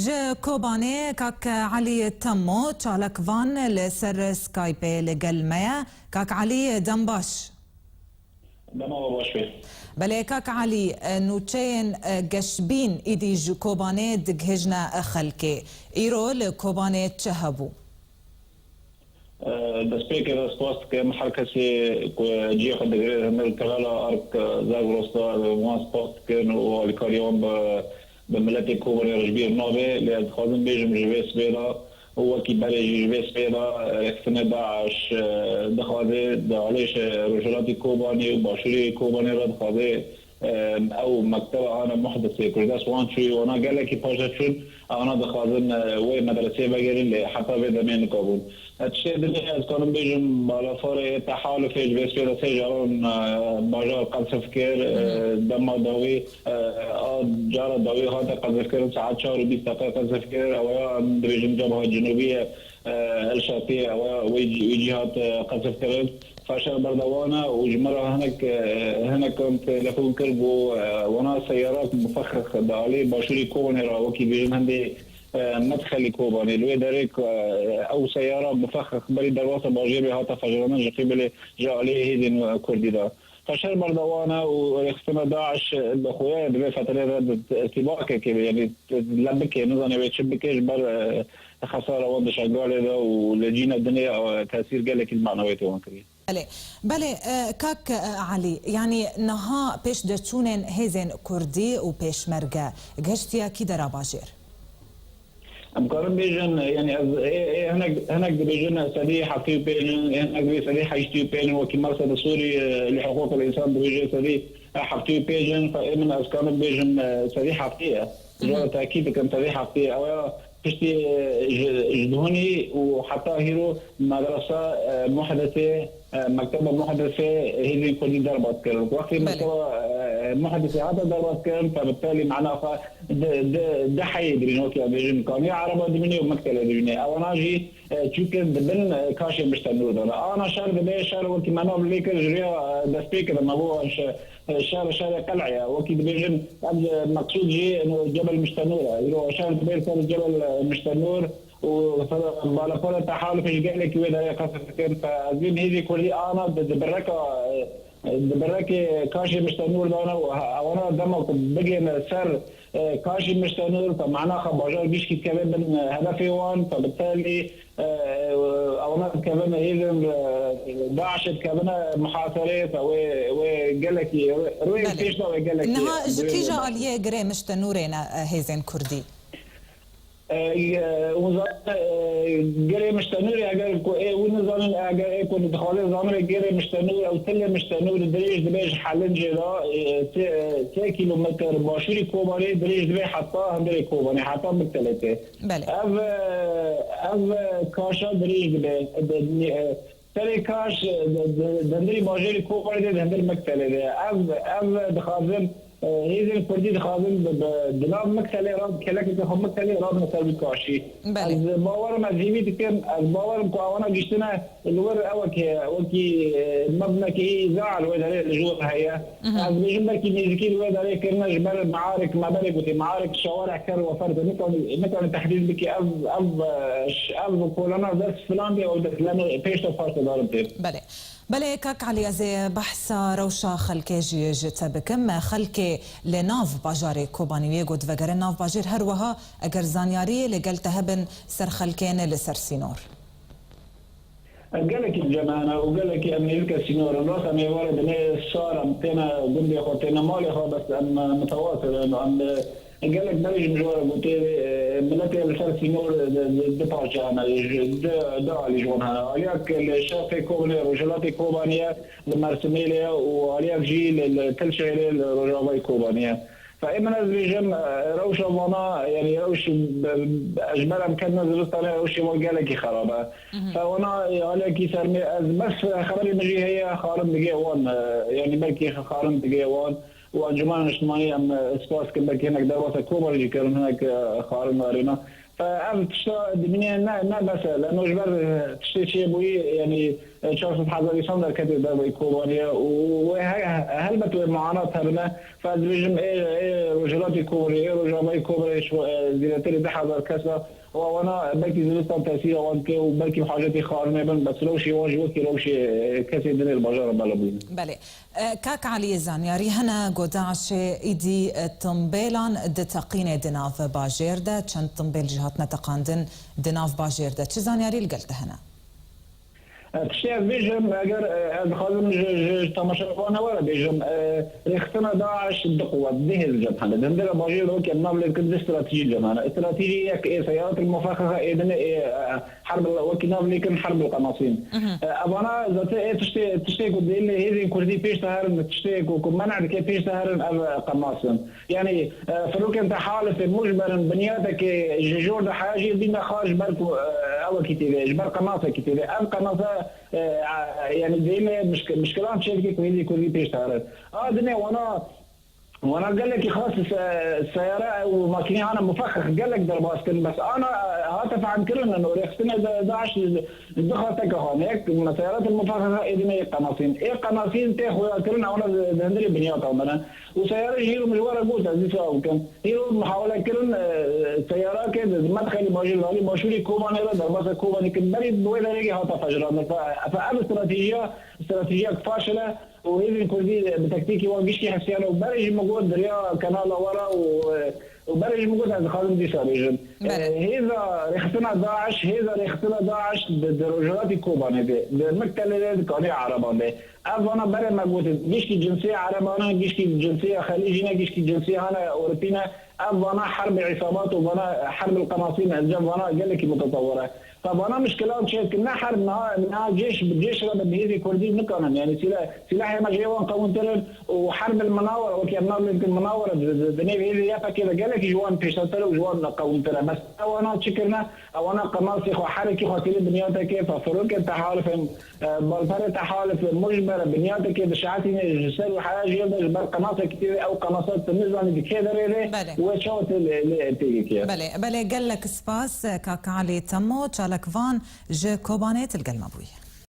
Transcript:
جه کوبانی کاک علی تمو چالکوان لسر سکایپ لگلمه کاک علی دنباش دما باش بي بله کاک علی نوچین گشبین ایدی جو کوبانی دگهجنا خلکی ایرو لکوبانی چه هبو؟ دسبيك سبوست كمحركسي جي خد غير من الكلالا ارك زاغروستا وان سبوست كانوا اليوم بملاتي كوبري رجبير نوبي اللي خازن بيجم جويس بيلا هو كي بالي جويس بيلا سنة 11 دخازي علاش رجلاتي كوباني وباشري كوباني رد خازي او مكتبه انا محدث كرداس وانشي وانا قال لك باجاتشون انا دخازن وين مدرسه بغير اللي حتى بدا من كابول الشيء اللي كانوا بيجم على فور تحالف جويس بيلا سجارون باجار قصفكر دم ضوي جار ضوي هذا قصفكر ساعات شهر 20 دقيقه قصفكر او بيجم جبهه الجنوبيه الشرقيه وجهات قصفكر فاشر بردوانا وجمرة هناك كنت لكون كربو وانا سيارات مفخخ دالي باشوري كوباني راوكي بيجن هندي مدخل كوباني لوي داريك او سيارة مفخخ بري درواسة باجيبي هاتا فجرانا جقيبلي جاء عليه هيدين كردي دا فاشر بردوانا ورخصنا 11 بخويا دبي فترة سباكة يعني لبكي نظاني بيتشبكيش بر خسارة واضح شغالة دا ولجينا الدنيا تأثير قالك المعنويات وانكري بله کاک علی یعنی نها پیش دچونن هزن کردی و پیش مرگه گشتیا کی در باجر امکارم بیجن یعنی از هناك بیجن سری حقی بیجن هناك سری حیشتی بیجن و کی مرصد سوری لحقوق الانسان بیجن سری حقی بیجن فمن از کارم بیجن سری حقیه جو تاکید کم سری حقیه او تشتي جدهوني وحتى هيرو مدرسة محدثة مكتبة محدثة هي كل ضربات كرن وقت مكتبة محدثة هذا ضربات كرن فبالتالي معناها ده حي درينوكي بيجن كاني عربة دمني ومكتبة دمني أو أنا جي تشوكن دبن كاشي مشتنور أنا شهر دبي شهر وقت ما نام ليك جريا دسبيك لما هو شهر قلعة وقت بيجن مقصود جي إنه جبل مشتنورة يروح شهر دبي صار جبل مشتنور وبالفعل تحالف قال لك وين قصة فازين هذه كل انا دبرك كاشي مشتنور انا وانا دمك بقي سر كاشي مشتنور فمعناها باجار بيشكي كمان من هدفي وان فبالتالي اونا كمان اذا 11 كمان محاصره وقال لك روي فيش قال لك انها كي جاء عليه جري مشتنورنا هيزن كردي وزارة جري مشتنوري اگر ونظام اگر كنت دخل زامر جري مشتنور او تله مشتنور دريج دبيج حلن جرا 3 كيلومتر باشوري كوباني دريج دبي حتى هندري كوباني حتى بثلاثه بله اف كاشا دريج دبي تري كاش دندري باجوري كوباني هندري مكتله اف دخازن هيزن كردي دخازن دلاب مكتله راب كلك هم مكتله راب مساوي كاشي از باور ما جيبي كان از باور كوانا جشتنا الور اوكي مبنى كي زعل ولا الجو هيا از بيجن كي ميزكي ولا كنا جبل معارك ما بالك وتي معارك شوارع كر وفرد نكون تحديد بك اف كولانا درس فلان دي او لانه بيش فرق دارته بله کاک علی از بحث روشا خلکه جیجت بکم خلکه لناف باجار کوبانی گود وگر ناف باجر هر وها اگر زانیاری لگل تهبن سر خلکین لسر سینور قال لك الجماعه وقال لك امريكا سينور الراس امي ورد لي صار امتنا قلبي اخوتنا مالي خو بس ام متواصل ام قال لك درج مجوار قلت ملاتي الفرق سينور دباجة أنا دا اللي جوانها عليك الشافي كوباني رجلاتي كوبانية المرسميلية وعليك جي كل شيء الرجالي كوبانية فإما نزل روش وانا يعني روش أجمل أمكان نزلت عليه روش وقال لك خرابة فوانا عليك يسرمي بس خبري مجي هي خارم بقي وان يعني بلكي خارم بقي وان وانجمان اجتماعي ام اسباس كبك هناك دراسه كبرى اللي كانوا هناك خارم ارينا فأنا تشتا الدنيا ما بس لانه جبر تشتي شيء بوي يعني شخص حضاري صندر كتير دابا كوبانيا وهلبت معاناة هرنا فالرجم رجلات كوبانيا رجلات كوبانيا زيادة بحضر كسا وانا بلكي زلطان تأثير وانك وبلكي حاجاتي خارمة بس لو شي واجه وكي لو شي كسي دني البجارة بلبين. بله كاك علي زانياري هنا قداش إيدي تنبيلان دتقين دناف باجيردة چند تنبيل جهاتنا تقاندن دناف باجيردة چه زانياري لقلت هنا؟ تشتاق بيجم اگر خازم تماشاقانا ولا بيجم ريختنا داعش الدقوة دهز جبهنا دندرة باجير وكي النابل كد استراتيجي جمانا استراتيجية سيارات المفخخة ايدن حرب وكي نابل كن حرب القناصين ابانا ذات تشتاق اللي هذي كردي بيش تهرن تشتاق ومنع كي بيش تهرن القناصين يعني فلوك انت حالف مجبر بنياتك جور حاجة دينا خارج برك اول كتيبه جبر قناصة كتيبه ام قناصة يعني ديما مشكلات شركة كويدي بيش تهرن دنيا وانا قال لك خلاص السيارة وماكينة انا مفخخ قال لك درباسكن بس انا هاتف عن كلنا انه ريختنا داعش الدخل تكهون هيك من السيارات المفخخة ايدنا قناصين قناصين تاخذ كلنا وانا بندري بنياتها مثلا وسيارة هيرو مجوار قوت عزيز كان هيرو محاولة كلن سيارة كده مدخل باجي غالي مشهوري كوباني درباسة كوباني كبري بويدا ريجي هاتف فجران فأب استراتيجية فاشلة وهذه كردي بتكتيكي وانجشكي حسيانه وبرج موجود دريا كنال ورا وبرج موجود هذا خادم دي ساريجن هذا ريختنا داعش بدرجات كوباني بمكتل كوني عربانه أنا برا موجود جيشكي جنسية عربانه جيشكي جنسية خليجية جيشكي جنسية هنا أوروبينا أنا حرب عصابات وأنا حرب القناصين الجم وأنا قال لك متطورة طب انا مشكلة شيء كنا حرب مع جيش ربط بهذه كردي نكرن يعني سلاح ما جايوان قوانتر وحرب المناورة وكي يمكن المناورة دنيا بهذه يافا كذا قال لك جوان بيشتر وجوان قوانتر بس انا شكرنا او انا قناصي حركي خاطري بنياتك كيف فروق تحالف بالفرق تحالف مجبر بنياتك كيف شعاتي جسر وحاجة جبر قناصة كثير او قناصات بالنسبة لكذا وشوت اللي بله قال لك سباس كاك علي تمو Çalakvanê ji Kobanî tilgel me bûye.